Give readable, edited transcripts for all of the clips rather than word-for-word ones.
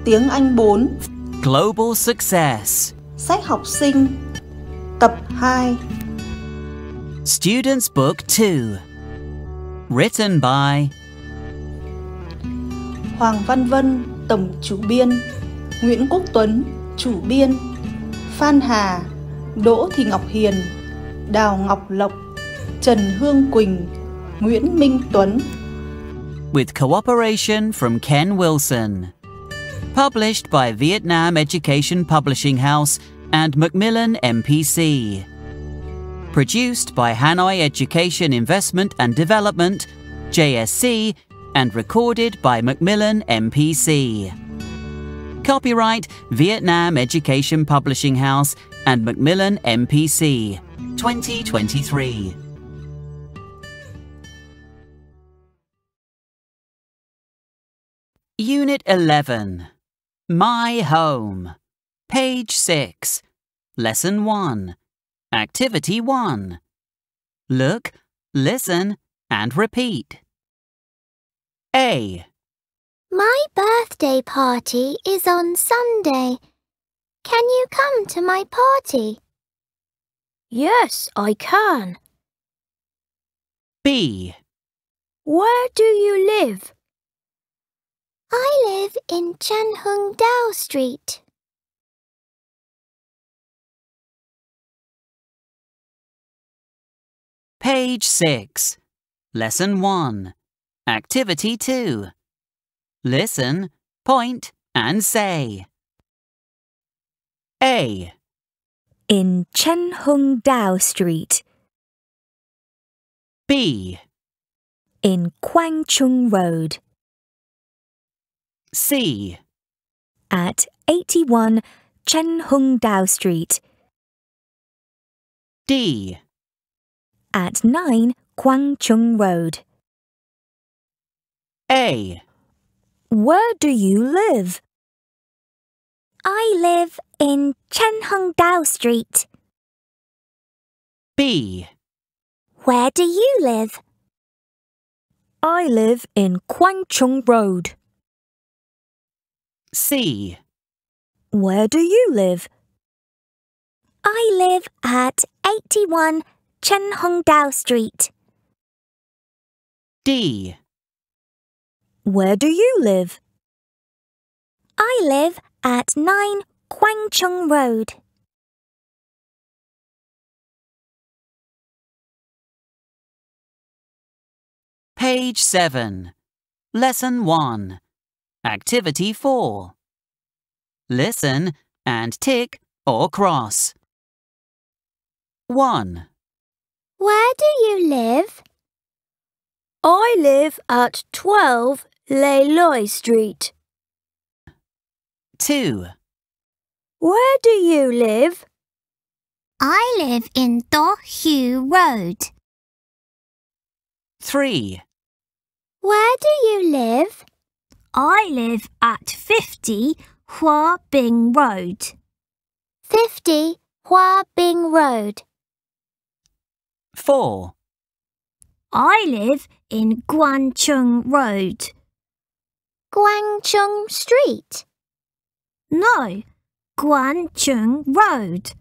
Tiếng Anh 4 Global Success. Sách học sinh Tập 2 Students Book 2. Written by Hoàng Văn Vân, tổng chủ biên, Nguyễn Quốc Tuấn, chủ biên, Phan Hà, Đỗ Thị Ngọc Hiền, Đào Ngọc Lộc, Trần Hương Quỳnh, Nguyễn Minh Tuấn. with cooperation from Ken Wilson. Published by Vietnam Education Publishing House and Macmillan MPC. Produced by Hanoi Education Investment and Development, JSC, and recorded by Macmillan MPC. Copyright Vietnam Education Publishing House and Macmillan MPC, 2023. Unit 11. My Home. Page 6. Lesson 1. Activity 1. Look, listen, and repeat. A. My birthday party is on Sunday. Can you come to my party? Yes, I can. B. Where do you live? I live in Chen Hung Dao Street. Page 6. Lesson 1. Activity 2. Listen, point, and say. A. In Chen Hung Dao Street. B. In Kwang Chung Road. C. At 81 Chen Hung Dao Street. D. At 9 Kwang Chung Road. A. Where do you live? I live in Chen Hung Dao Street. B. Where do you live? I live in Kwang Chung Road. C. Where do you live? I live at 81 Chen Hung Dao Street. D. Where do you live? I live at 9 Kwang Chung Road. Page 7. Lesson 1. Activity 4. Listen and tick or cross. 1. Where do you live? I live at 12 Lei Loi Street. 2. Where do you live? I live in Do Hu Road. 3. Where do you live? I live at 50 Hua Bing Road. 50 Hua Bing Road. 4. I live in Guan Chung Road. Guang Chung Street. No, Guan Chung Road.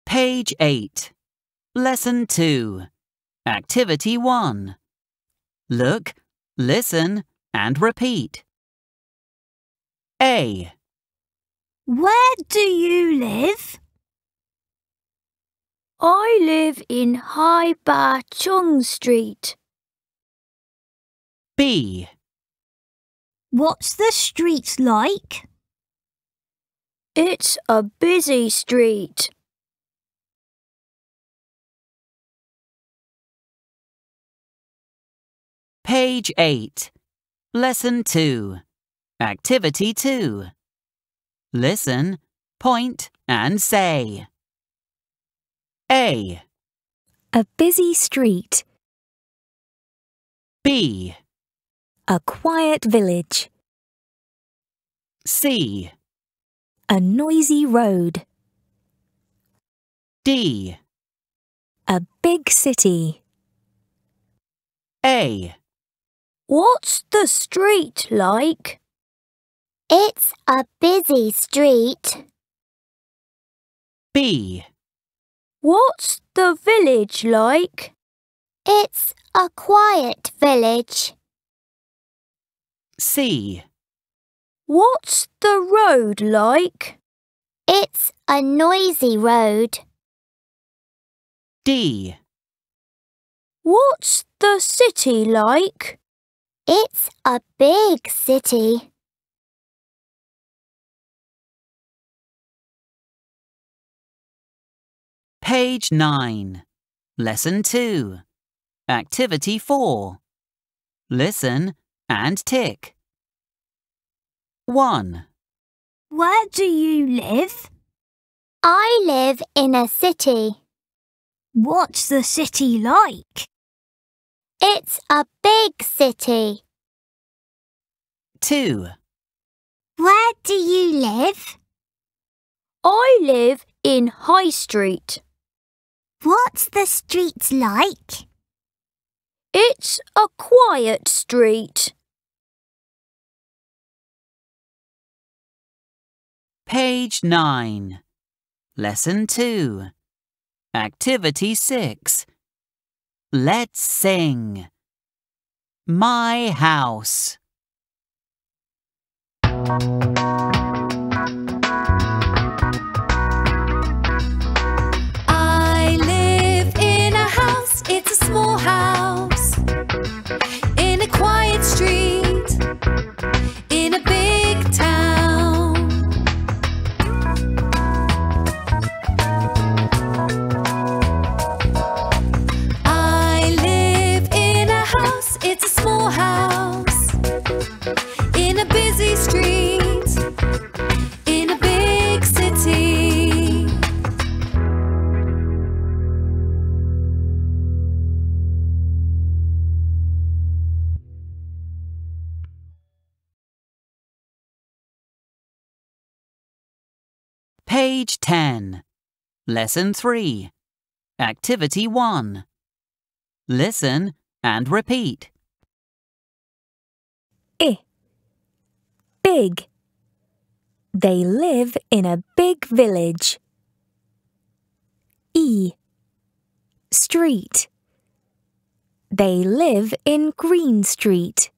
Page 8. Lesson 2. Activity 1. Look, listen, and repeat. A. Where do you live? I live in Hai Ba Chung Street. B. What's the street like? It's a busy street. Page 8. Lesson 2. Activity 2. Listen, point, and say. A. A busy street. B. A quiet village. C. A noisy road. D. A big city. A. A. What's the street like? It's a busy street. B. What's the village like? It's a quiet village. C. What's the road like? It's a noisy road. D. What's the city like? It's a big city. Page 9. Lesson 2. Activity 4. Listen and tick. 1. Where do you live? I live in a city. What's the city like? It's a big city. 2. Where do you live? I live in High Street. What's the street like? It's a quiet street. Page 9. Lesson 2. Activity 6. Let's sing. My house. I live in a house, it's a small house, in a quiet street, in a big town. I live in a house, it's a small house, in a busy street, in a big city. Page 10. Lesson 3. Activity 1. Listen and repeat. Big. They live in a big village. E. Street. They live in Green Street.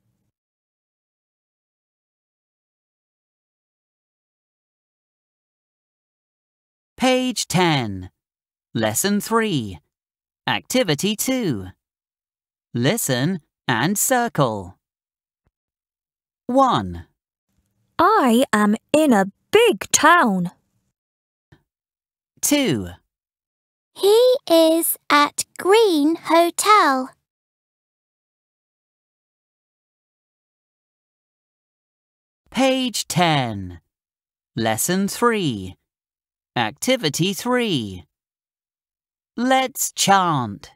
Page 10. Lesson 3. Activity 2. Listen and circle. 1. I am in a big town. 2. He is at Green Hotel. Page 10. Lesson 3. Activity 3. Let's chant.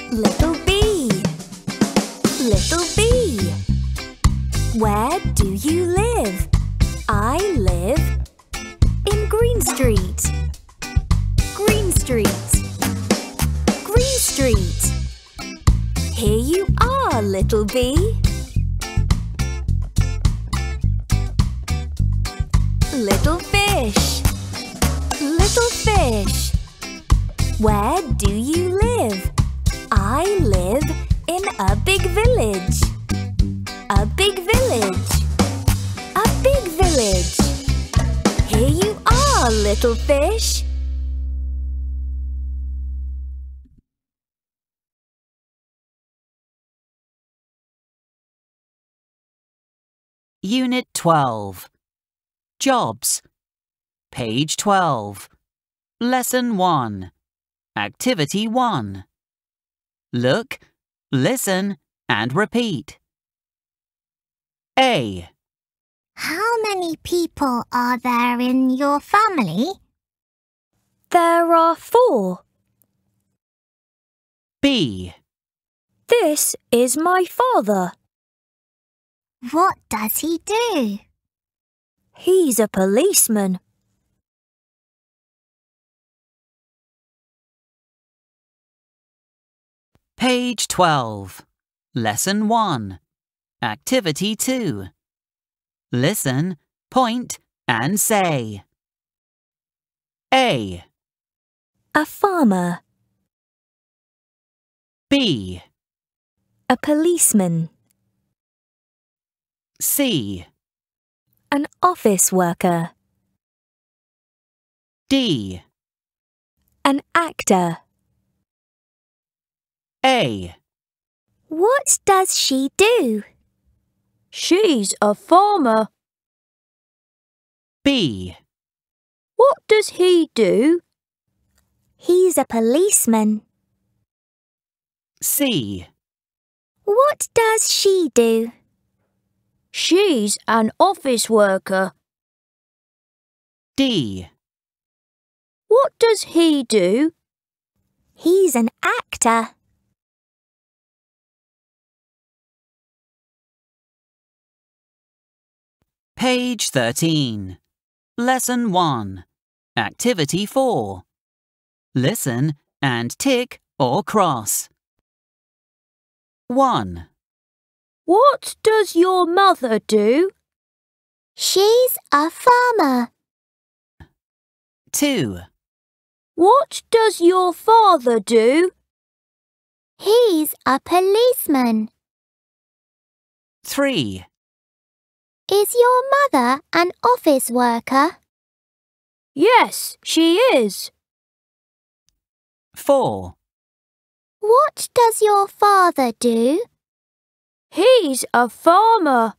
Little bee, little bee, where do you live? I live in Green Street. Green Street. Green Street. Here you are, little bee. Little fish, little fish, where do you live? I live in a big village. A big village. A big village. Here you are, little fish. Unit 12. Jobs. Page 12. Lesson 1. Activity 1. Look, listen, and repeat. A. How many people are there in your family? There are 4. B. This is my father. What does he do? He's a policeman. Page 12. Lesson 1. Activity 2. Listen, point, and say. A. A farmer. B. A policeman. C. An office worker. D. An actor. A. What does she do? She's a farmer. B. What does he do? He's a policeman. C. What does she do? She's an office worker. D. What does he do? He's an actor. Page 13. Lesson 1. Activity 4. Listen and tick or cross. 1. What does your mother do? She's a farmer. 2. What does your father do? He's a policeman. 3. Is your mother an office worker? Yes, she is. 4. What does your father do? He's a farmer.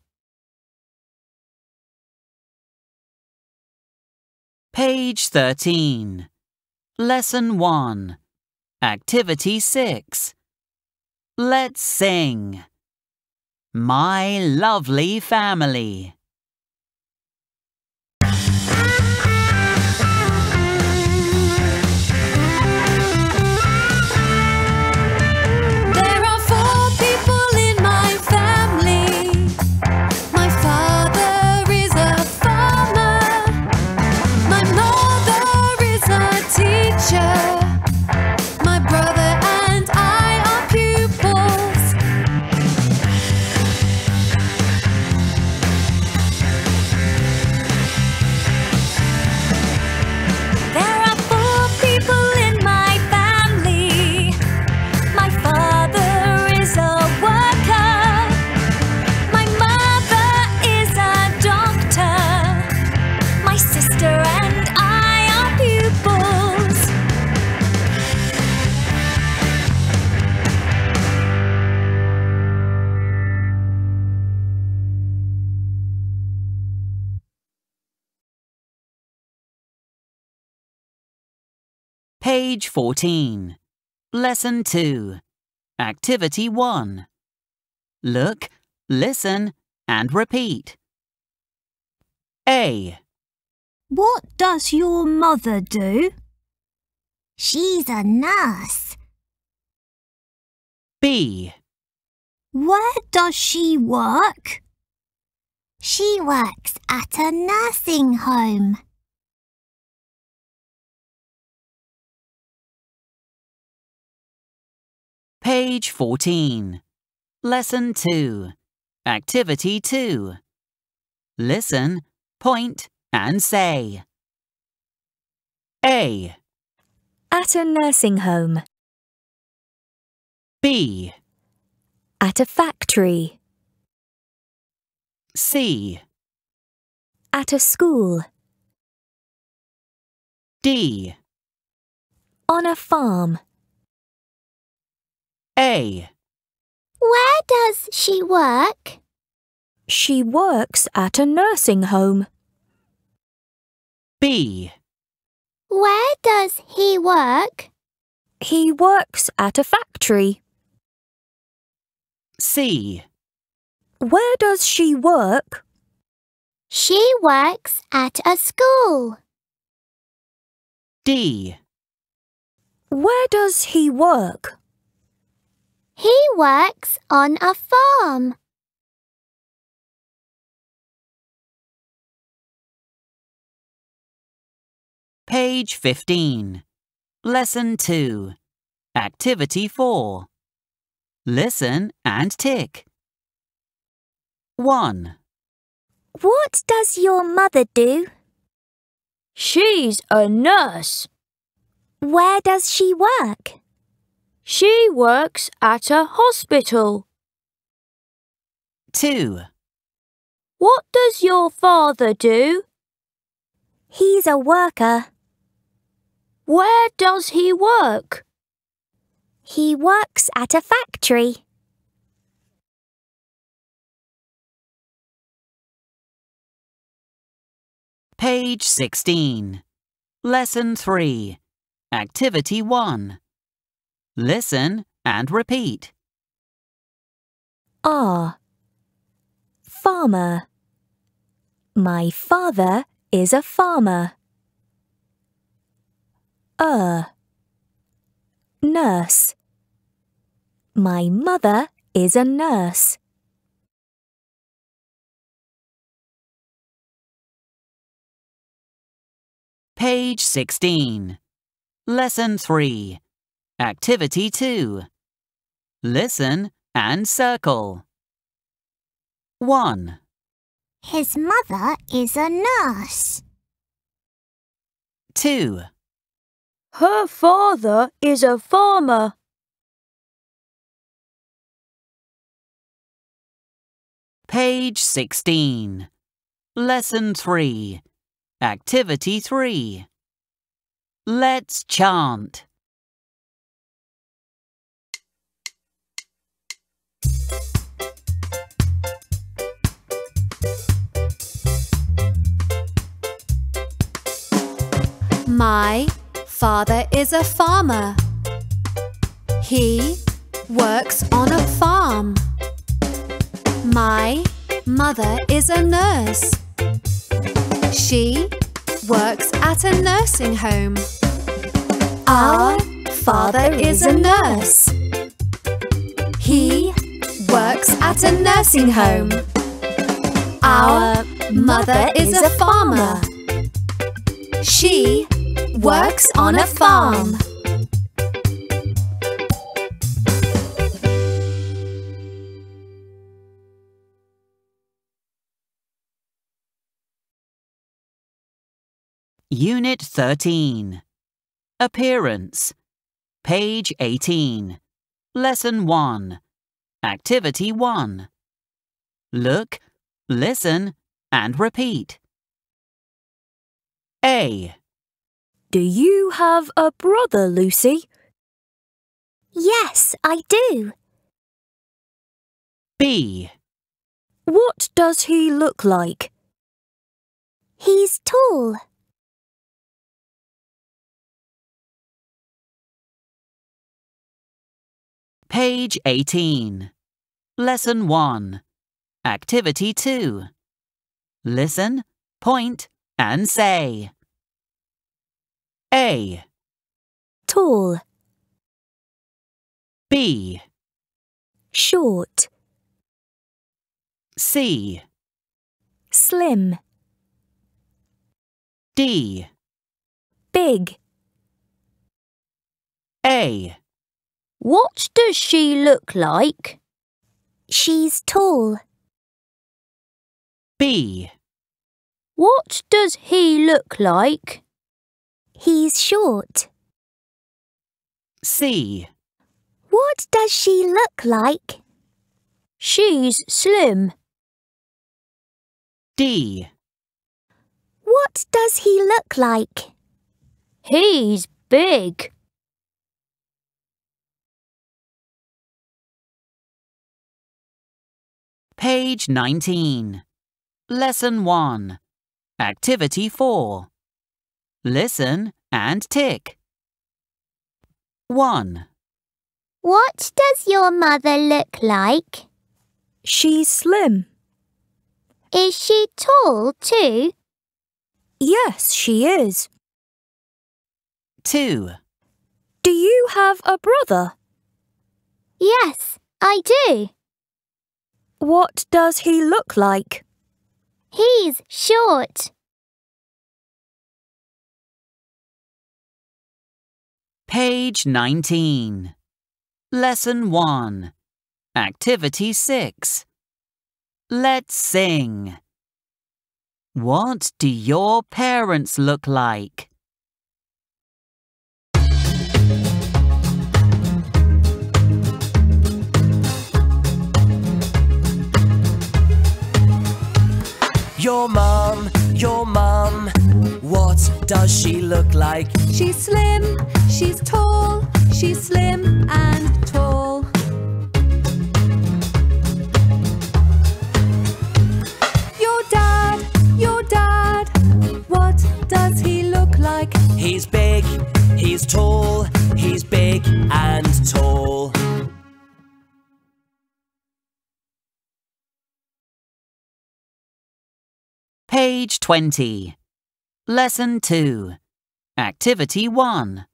Page 13. Lesson 1. Activity 6. Let's sing. My lovely family. There are 4 people in my family. My father is a farmer. My mother is a teacher. My brother and I are pupils. There are 4 people in my family. My father is a worker. My mother is a doctor. My sister and I are pupils. Page 14. Lesson 2. Activity 1. Look, listen, and repeat. A. What does your mother do? She's a nurse. B. Where does she work? She works at a nursing home. Page 14. Lesson 2. Activity 2. Listen, point, and say. A. At a nursing home. B. At a factory. C. At a school. D. On a farm. A. Where does she work? She works at a nursing home. B. Where does he work? He works at a factory. C. Where does she work? She works at a school. D. Where does he work? He works on a farm. Page 15. Lesson 2. Activity 4. Listen and tick. 1. What does your mother do? She's a nurse. Where does she work? She works at a hospital. 2. What does your father do? He's a worker. Where does he work? He works at a factory. Page 16. Lesson 3. Activity 1. Listen and repeat. R. Farmer. My father is a farmer. Nurse. My mother is a nurse. Page 16. Lesson 3. Activity 2. Listen and circle. 1. His mother is a nurse. 2. Her father is a farmer. Page 16. Lesson 3. Activity 3. Let's chant. My father is a farmer. He works on a farm. My mother is a nurse. She works at a nursing home. Our father is a nurse. He works at a nursing home. Our mother is a farmer. She works on a farm. Unit 13. Appearance. Page 18. Lesson 1. Activity 1. Look, listen, and repeat. A. Do you have a brother, Lucy? Yes, I do. B. What does he look like? He's tall. Page 18. Lesson 1. Activity 2. Listen, point, and say. A. Tall. B. Short. C. Slim. D. Big. A. What does she look like? She's tall. B. What does he look like? He's short. C. What does she look like? She's slim. D. What does he look like? He's big. Page 19. Lesson 1. Activity 4. Listen and tick. 1. What does your mother look like? She's slim. Is she tall too? Yes, she is. 2. Do you have a brother? Yes, I do. What does he look like? He's short. Page 19. Lesson 1. Activity 6. Let's sing. What do your parents look like? Your mum, what does she look like? She's slim, she's tall, she's slim and tall. Your dad, what does he look like? He's big, he's tall, he's big and tall. Page 20. Lesson 2. Activity 1.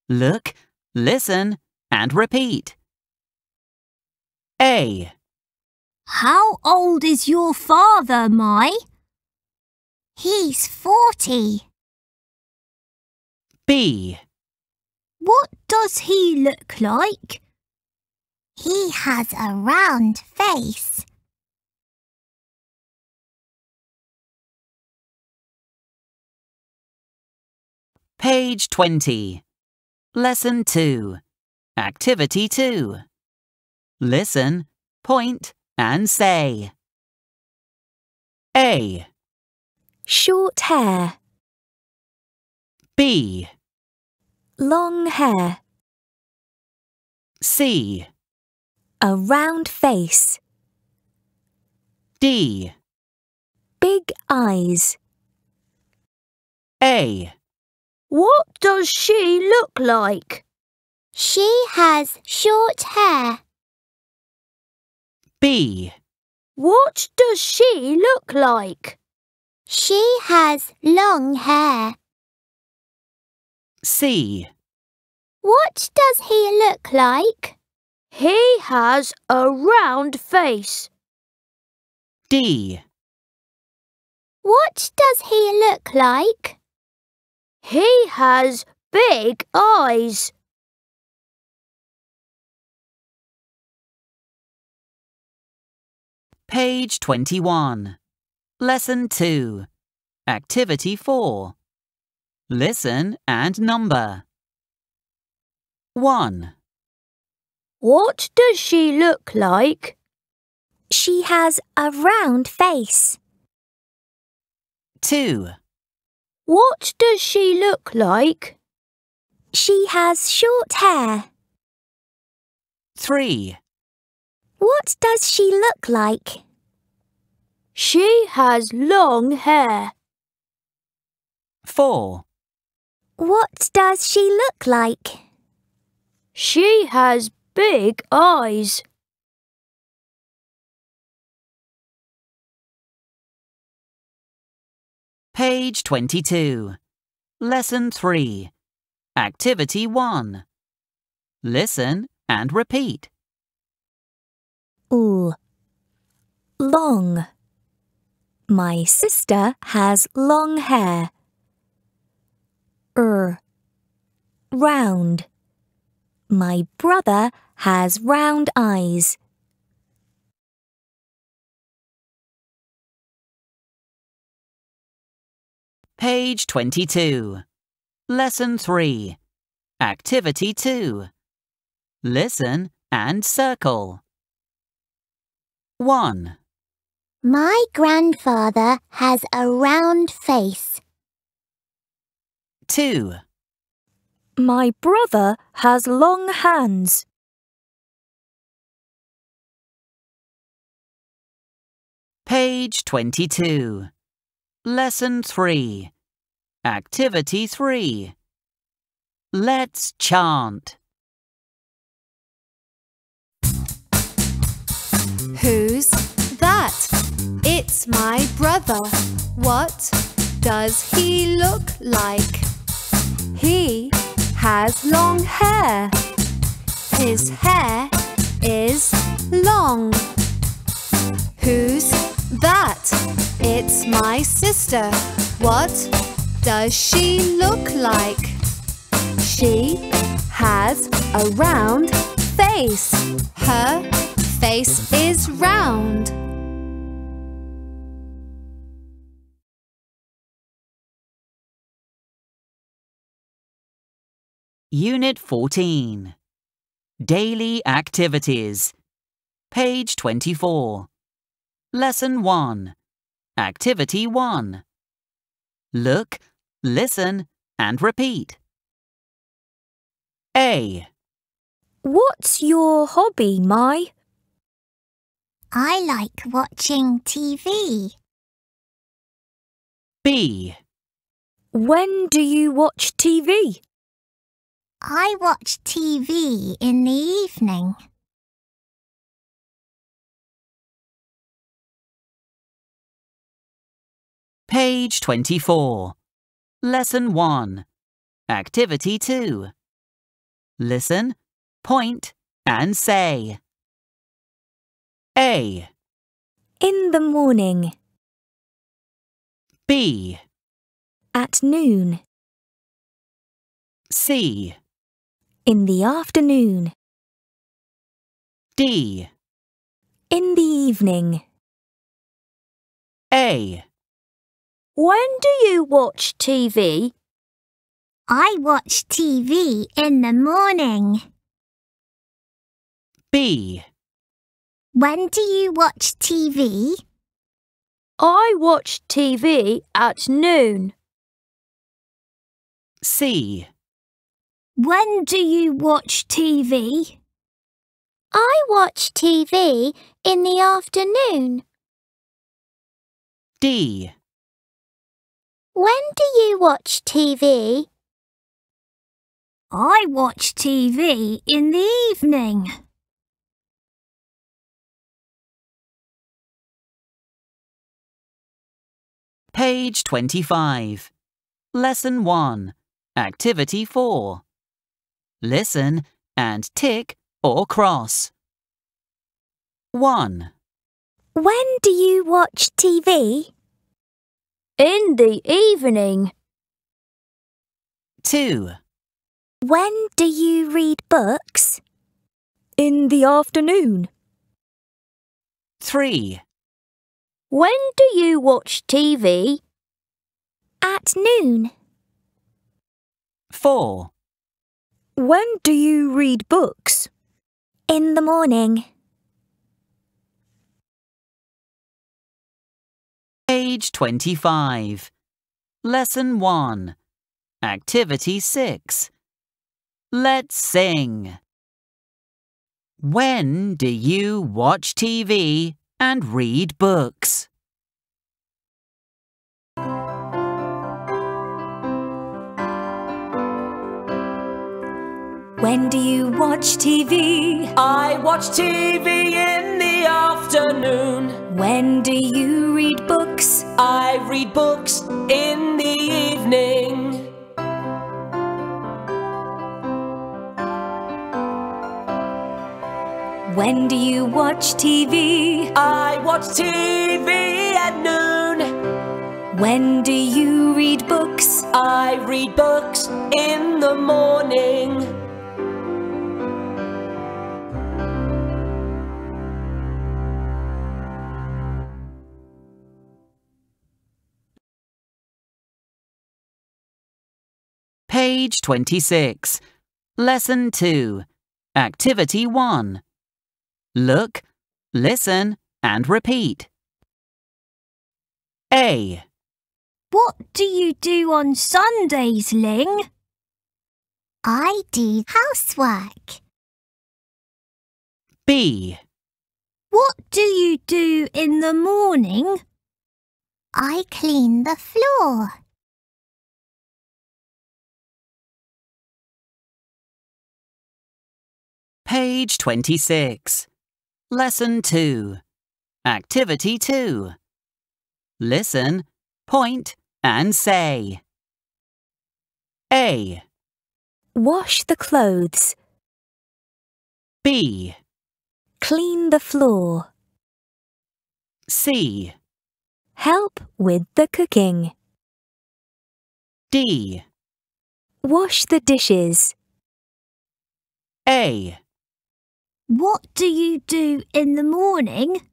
Look, listen, and repeat. A. How old is your father, Mai? He's 40. B. What does he look like? He has a round face. Page 20. Lesson 2. Activity 2. Listen, point, and say. A. Short hair. B. Long hair. C. A round face. D. Big eyes. A. What does she look like? She has short hair. B. What does she look like? She has long hair. C. What does he look like? He has a round face. D. What does he look like? He has big eyes. Page 21. Lesson 2. Activity 4. Listen and number. 1. What does she look like? She has a round face. 2. What does she look like? She has short hair. 3. What does she look like? She has long hair. 4. What does she look like? She has big eyes. Page 22. Lesson 3. Activity 1. Listen and repeat. L. Long. My sister has long hair. Round. My brother has round eyes. Page 22. Lesson 3. Activity 2. Listen and circle. 1. My grandfather has a round face. 2. My brother has long hands. Page 22. Lesson 3. Activity 3. Let's chant. Who's that? It's my brother. What does he look like? He has long hair. His hair is long. Who's that? It's my sister. What does she look like? She has a round face? Her face is round. Unit 14. Daily Activities. Page 24. Lesson 1. Activity 1. Look, listen, and repeat. A. What's your hobby, Mai? I like watching TV. B. When do you watch TV? I watch TV in the evening. Page 24. Lesson 1. Activity 2. Listen, point, and say. A. In the morning. B. At noon. C. In the afternoon. D. In the evening. A. When do you watch TV? I watch TV in the morning. B. When do you watch TV? I watch TV at noon. C. When do you watch TV? I watch TV in the afternoon. D. When do you watch TV? I watch TV in the evening. Page 25. Lesson 1. Activity 4. Listen and tick or cross. 1. When do you watch TV? In the evening. 2. When do you read books? In the afternoon. 3. When do you watch TV? At noon. 4. When do you read books? In the morning. Page 25. Lesson 1. Activity 6. Let's sing. When do you watch TV and read books? When do you watch TV? I watch TV in the afternoon. When do you read books? I read books in the evening. When do you watch TV? I watch TV at noon. When do you read books? I read books in the morning. Page 26. Lesson 2. Activity 1. Look, listen, and repeat. A. What do you do on Sundays, Ling? I do housework. B. What do you do in the morning? I clean the floor. Page 26. Lesson 2. Activity 2. Listen, point, and say. A. Wash the clothes. B. Clean the floor. C. Help with the cooking. D. Wash the dishes. A. What do you do in the morning?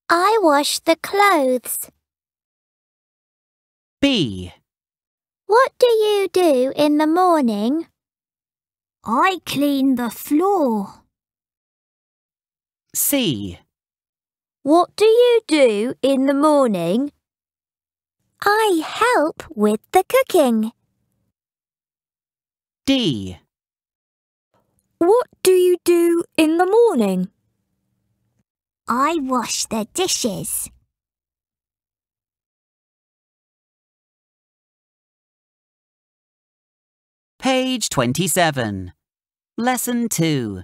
I wash the clothes. B. What do you do in the morning? I clean the floor. C. What do you do in the morning? I help with the cooking. D. What do you do in the morning? I wash the dishes. Page 27. Lesson 2.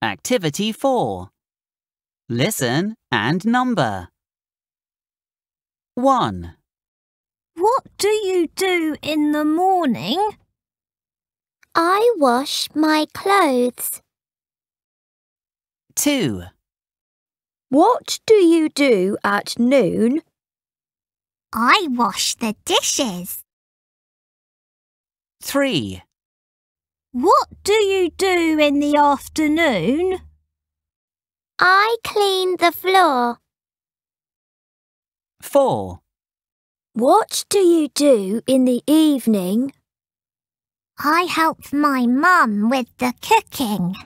Activity 4. Listen and number. 1. What do you do in the morning? I wash my clothes. 2. What do you do at noon? I wash the dishes. 3. What do you do in the afternoon? I clean the floor. 4. What do you do in the evening? I help my mum with the cooking.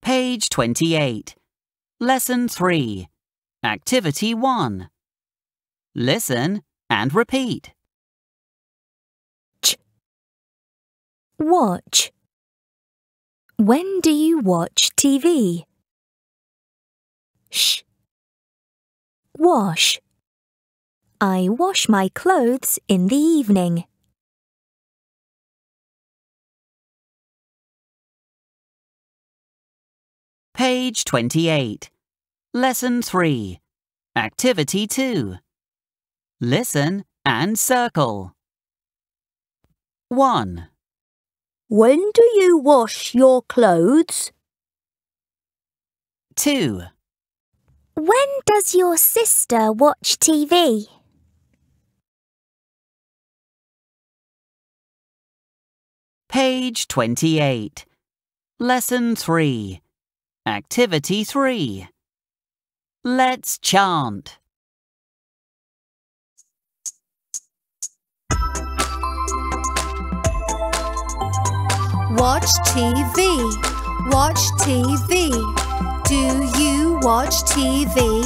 Page 28. Lesson 3. Activity 1. Listen and repeat. Watch. When do you watch TV? Sh. Wash. I wash my clothes in the evening. Page 28. Lesson 3. Activity 2. Listen and circle. 1. When do you wash your clothes? 2. When does your sister watch TV? Page 28. Lesson 3. Activity 3. Let's chant. Watch TV. Watch TV. Do you watch TV?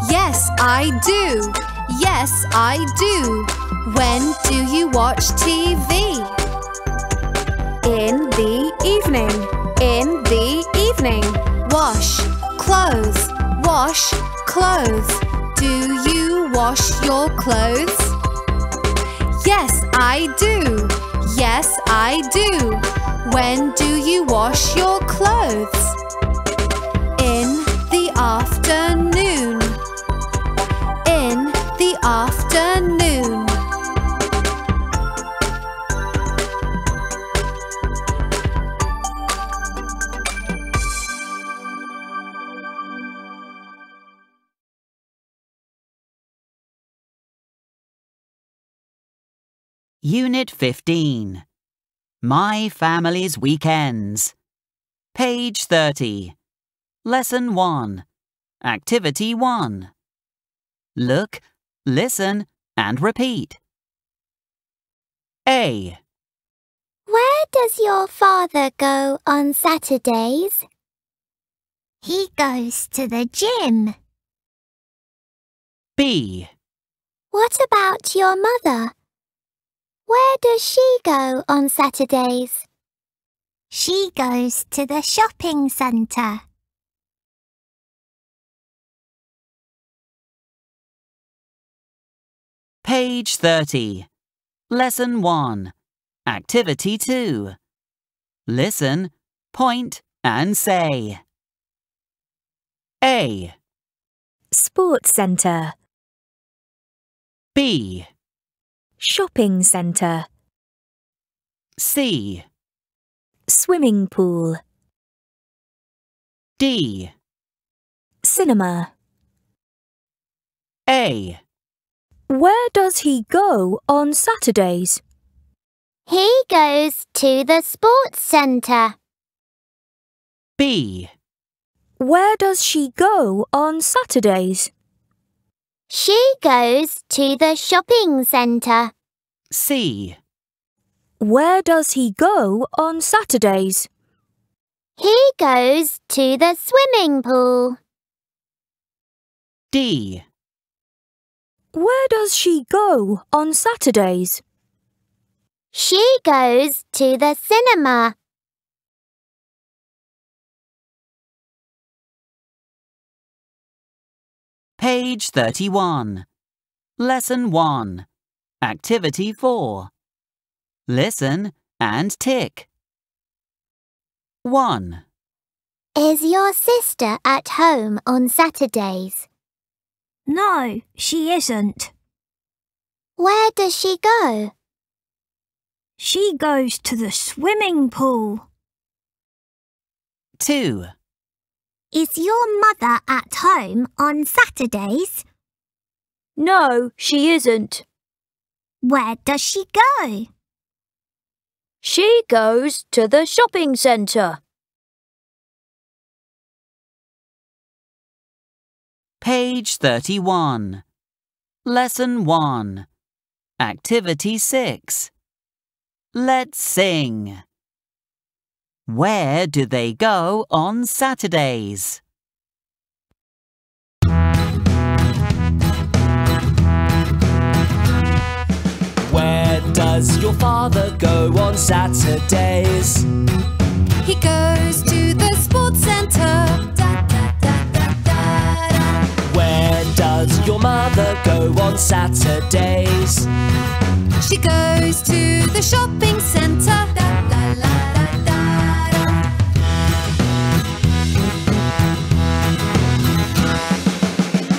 Yes, I do. Yes, I do. When do you watch TV? In the evening. In the evening. Wash clothes. Wash clothes. Do you wash your clothes? Yes, I do. Yes, I do. When do you wash your clothes? In the afternoon. In the afternoon. Unit 15. My Family's Weekends. Page 30. Lesson 1. Activity 1. Look, listen, and repeat. A. Where does your father go on Saturdays? He goes to the gym. B. What about your mother? Where does she go on Saturdays? She goes to the shopping centre. Page 30. Lesson 1. Activity 2. Listen, point, and say. A. Sports centre. B. Shopping centre. C. Swimming pool. D. Cinema. A. Where does he go on Saturdays? He goes to the sports centre. B. Where does she go on Saturdays? She goes to the shopping centre. C. Where does he go on Saturdays? He goes to the swimming pool. D. Where does she go on Saturdays? She goes to the cinema. Page 31. Lesson 1. Activity 4. Listen and tick. 1. Is your sister at home on Saturdays? No, she isn't. Where does she go? She goes to the swimming pool. 2. Is your mother at home on Saturdays? No, she isn't. Where does she go? She goes to the shopping centre. Page 31. Lesson 1. Activity 6. Let's sing. Where do they go on Saturdays? Where does your father go on Saturdays? He goes to the sports centre. Where does your mother go on Saturdays? She goes to the shopping centre.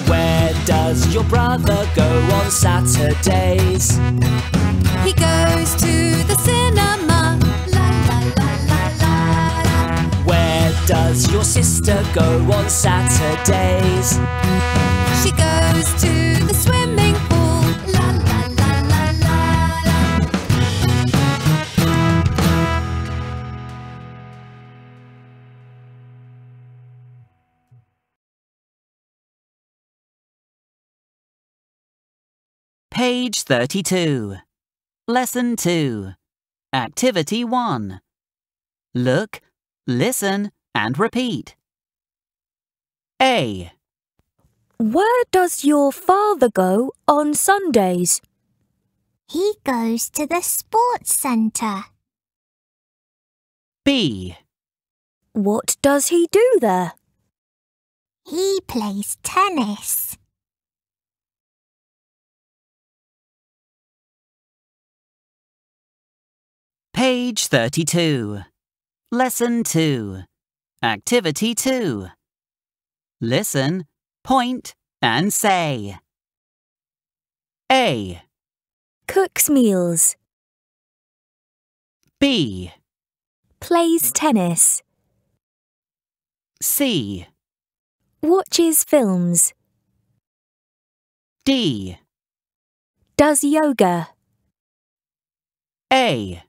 Where does your brother go on Saturdays? He goes to the cinema. Where does your sister go on Saturdays? She goes to the swimming pool. Page 32. Lesson 2. Activity 1. Look, listen, and repeat. A. Where does your father go on Sundays? He goes to the sports centre. B. What does he do there? He plays tennis. Page 32. Lesson 2. Activity 2. Listen, point, and say. A. Cooks meals. B. Plays tennis. C. Watches films. D. Does yoga. A.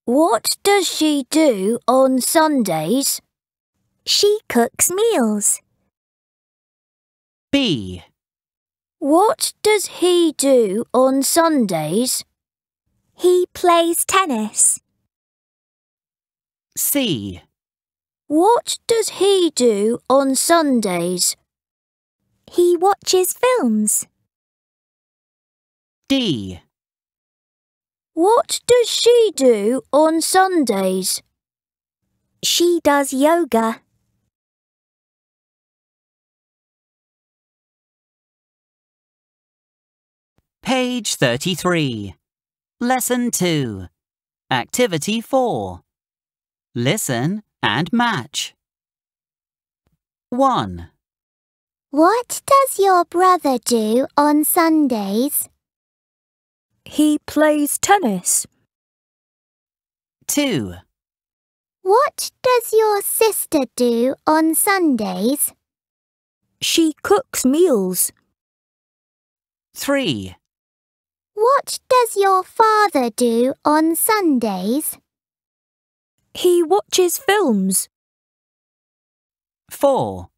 What does she do on Sundays? She cooks meals. B. What does he do on Sundays? He plays tennis. C. What does he do on Sundays? He watches films. D. What does she do on Sundays? She does yoga. Page 33. Lesson 2. Activity 4. Listen and match. 1. What does your brother do on Sundays? He plays tennis. 2. What does your sister do on Sundays? She cooks meals. 3. What does your father do on Sundays? He watches films. 4.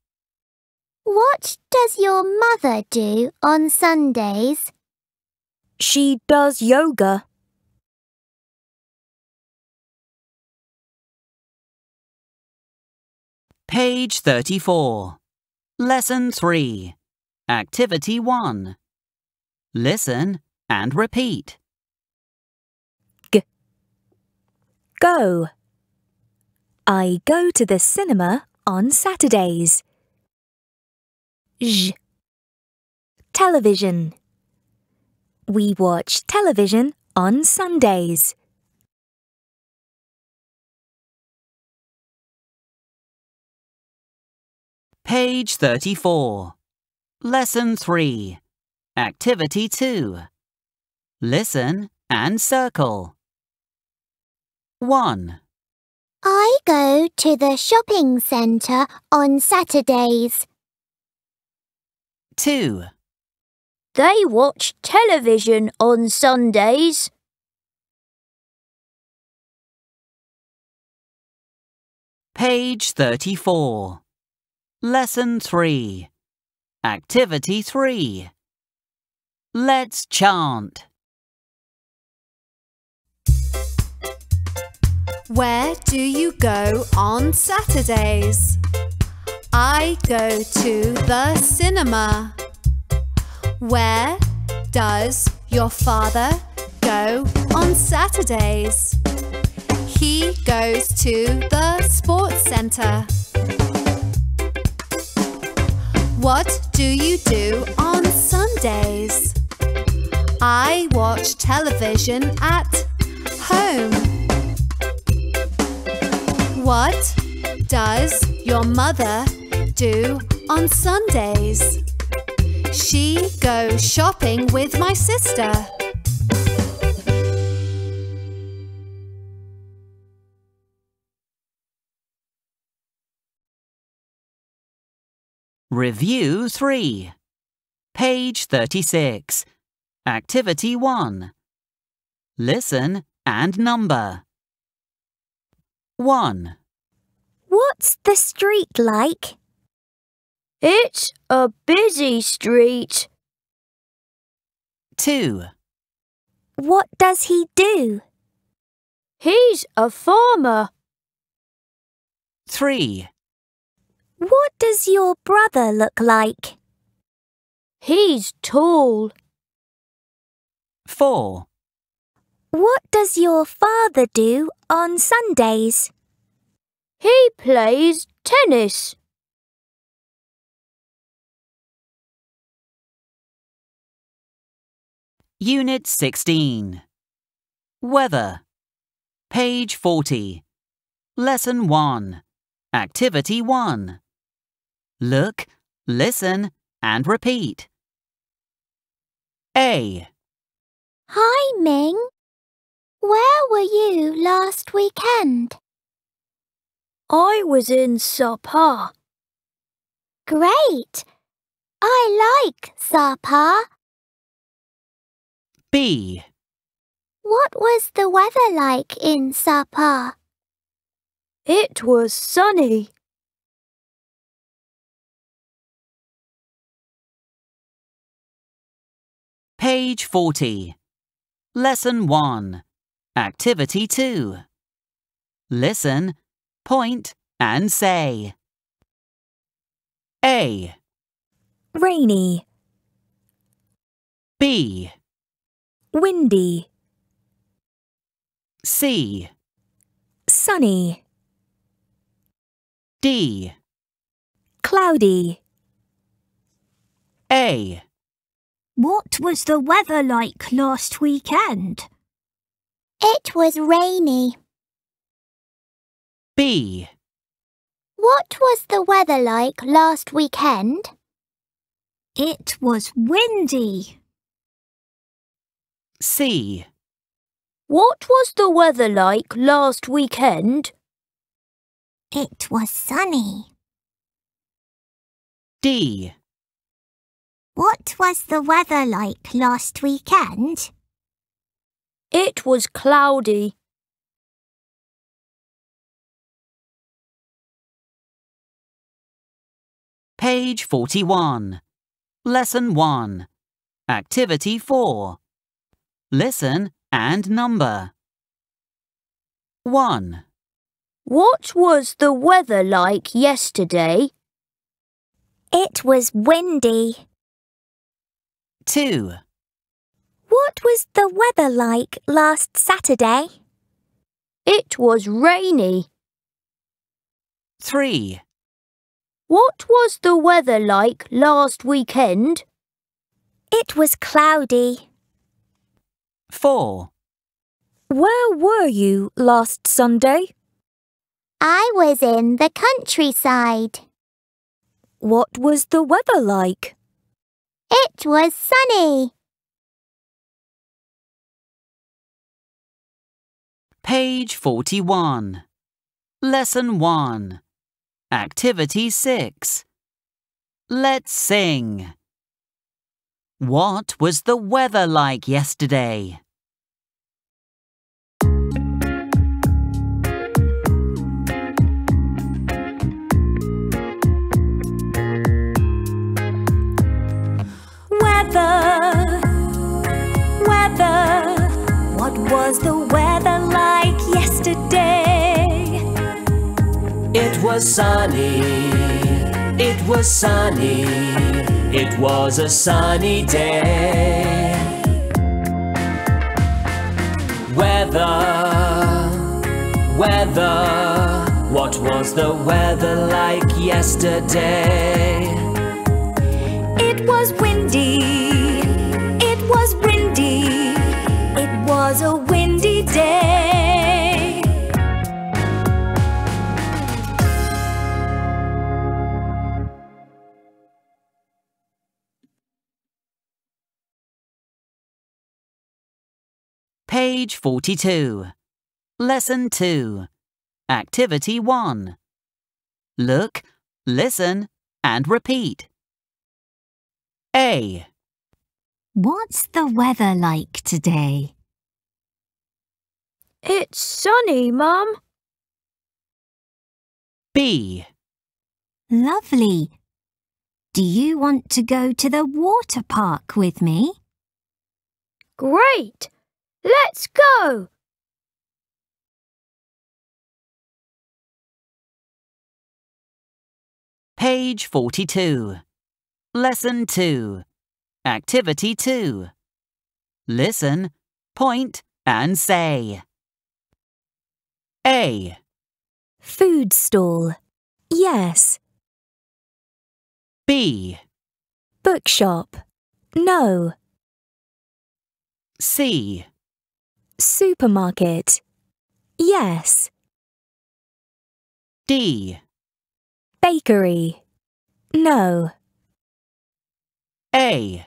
What does your mother do on Sundays? She does yoga. Page 34. Lesson 3. Activity 1. Listen and repeat. Go. I go to the cinema on Saturdays. J. Television. We watch television on Sundays. Page 34. Lesson 3. Activity 2. Listen and circle. 1. I go to the shopping centre on Saturdays. 2. They watch television on Sundays. Page 34. Lesson 3. Activity 3. Let's chant. Where do you go on Saturdays? I go to the cinema. Where does your father go on Saturdays? He goes to the sports centre. What do you do on Sundays? I watch television at home. What does your mother do on Sundays? She goes shopping with my sister. Review 3. Page 36. Activity 1. Listen and number. 1. What's the street like? It's a busy street. 2. What does he do? He's a farmer. 3. What does your brother look like? He's tall. 4. What does your father do on Sundays? He plays tennis. Unit 16. Weather. Page 40. Lesson 1. Activity 1. Look, listen, and repeat. A. Hi, Ming. Where were you last weekend? I was in Sapa. Great. I like Sapa. B. What was the weather like in Sapa? It was sunny. Page 40. Lesson 1. Activity 2. Listen, point, and say. A. Rainy. B. Windy. C. Sunny. D. Cloudy. A. What was the weather like last weekend? It was rainy. B. What was the weather like last weekend? It was windy. C. What was the weather like last weekend? It was sunny. D. What was the weather like last weekend? It was cloudy. Page 41. Lesson 1. Activity 4. Listen and number. 1. What was the weather like yesterday? It was windy. 2. What was the weather like last Saturday? It was rainy. 3. What was the weather like last weekend? It was cloudy. 4. Where were you last Sunday? I was in the countryside. What was the weather like? It was sunny. Page 41. Lesson 1. Activity 6. Let's sing. What was the weather like yesterday? Weather, what was the weather like yesterday? It was sunny, it was sunny, it was a sunny day. Weather, what was the weather like yesterday? It was windy, it was windy, it was a windy day. Page 42. Lesson 2. Activity 1. Look, listen, and repeat. A. What's the weather like today? It's sunny, Mum. B. Lovely. Do you want to go to the water park with me? Great! Let's go! Page 42. Lesson 2. Activity 2. Listen, point, and say. A. Food stall. Yes. B. Bookshop. No. C. Supermarket. Yes. D. Bakery. No. A.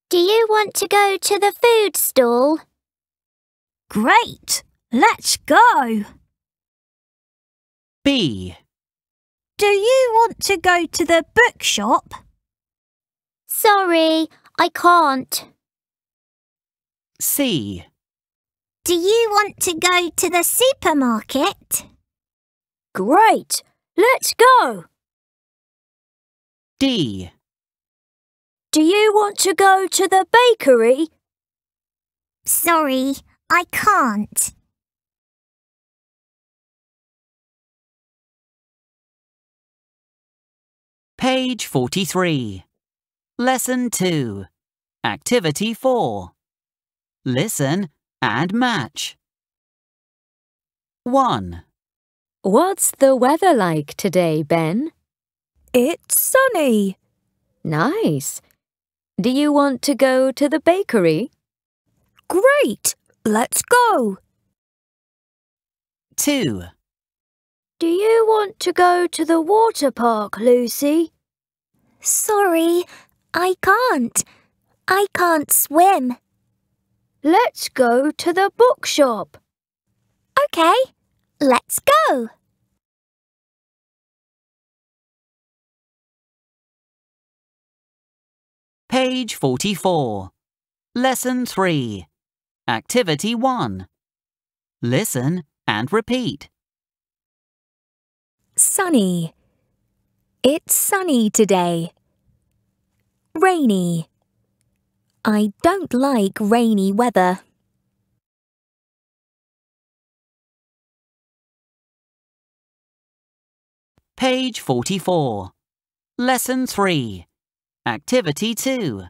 Do you want to go to the food stall? Great! Let's go! B. Do you want to go to the bookshop? Sorry, I can't. C. Do you want to go to the supermarket? Great! Let's go! D. Do you want to go to the bakery? Sorry, I can't. Page 43. Lesson 2. Activity 4. Listen and match. 1. What's the weather like today, Ben? It's sunny. Nice. Do you want to go to the bakery? Great! Let's go! 2. Do you want to go to the water park, Lucy? Sorry, I can't. I can't swim. Let's go to the bookshop. Okay, let's go. Page 44. Lesson 3. Activity 1. Listen and repeat. Sunny. It's sunny today. Rainy. I don't like rainy weather. Page 44. Lesson 3. Activity 2.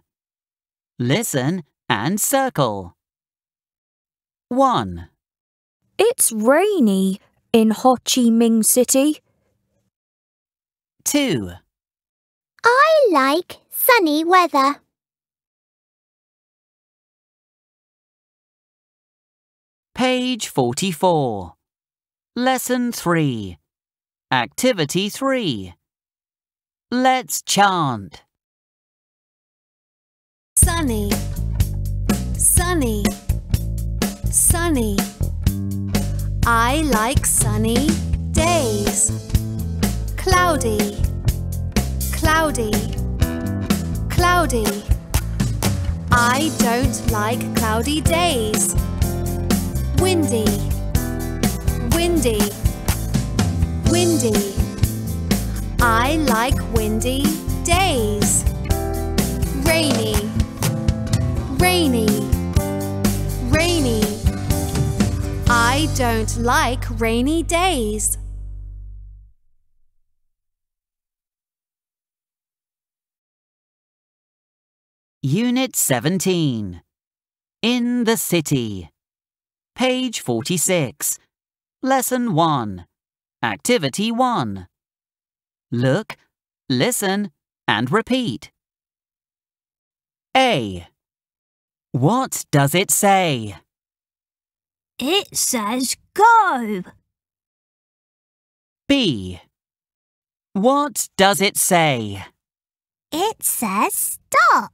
Listen and circle. 1. It's rainy in Ho Chi Minh City. 2. I like sunny weather. Page 44. Lesson 3. Activity 3. Let's chant. Sunny, sunny, sunny. I like sunny days. Cloudy, cloudy, cloudy. I don't like cloudy days. Windy, windy, windy. I like windy days. Rainy, rainy, rainy. I don't like rainy days. Unit 17. In the City. Page 46. Lesson 1. Activity 1. Look, listen, and repeat. A. What does it say? It says go. B. What does it say? It says stop.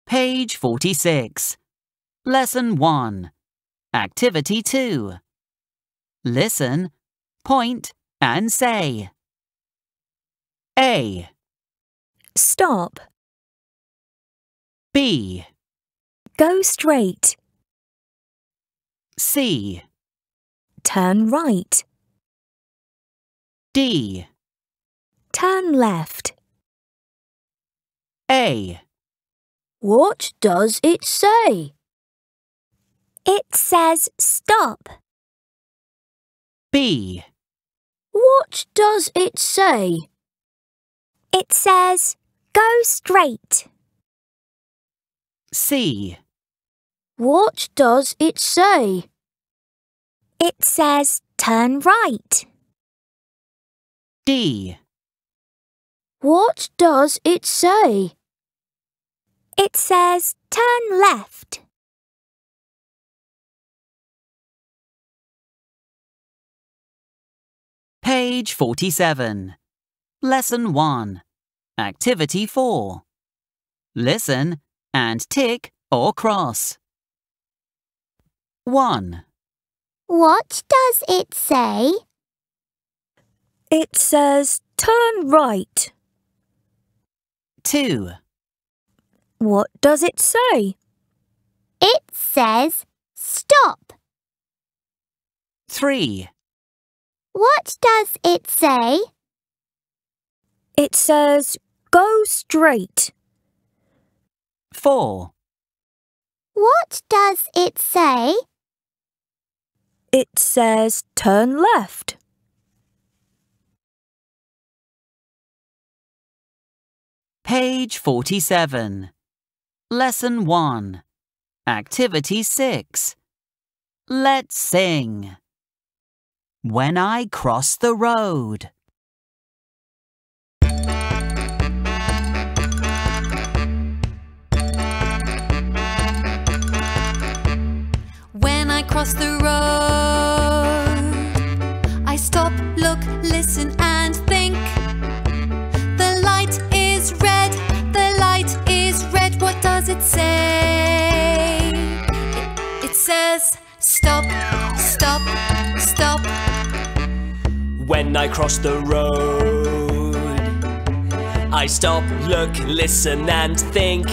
Page 46. Lesson 1. Activity 2. Listen, point, and say. A. Stop. B. Go straight. C. Turn right. D. Turn left. A. What does it say? It says stop. B. What does it say? It says go straight. C. What does it say? It says turn right. D. What does it say? It says turn left. Page 47. Lesson 1. Activity 4. Listen and tick or cross. 1. What does it say? It says turn right. 2. What does it say? It says stop. 3. What does it say? It says go straight. 4. What does it say? It says turn left. Page 47. Lesson 1. Activity 6. Let's sing. When I cross the road. When I cross the road, I stop, look, listen and think. The light is red, the light is red. What does it say? It says stop, stop, stop. When I cross the road, I stop, look, listen and think.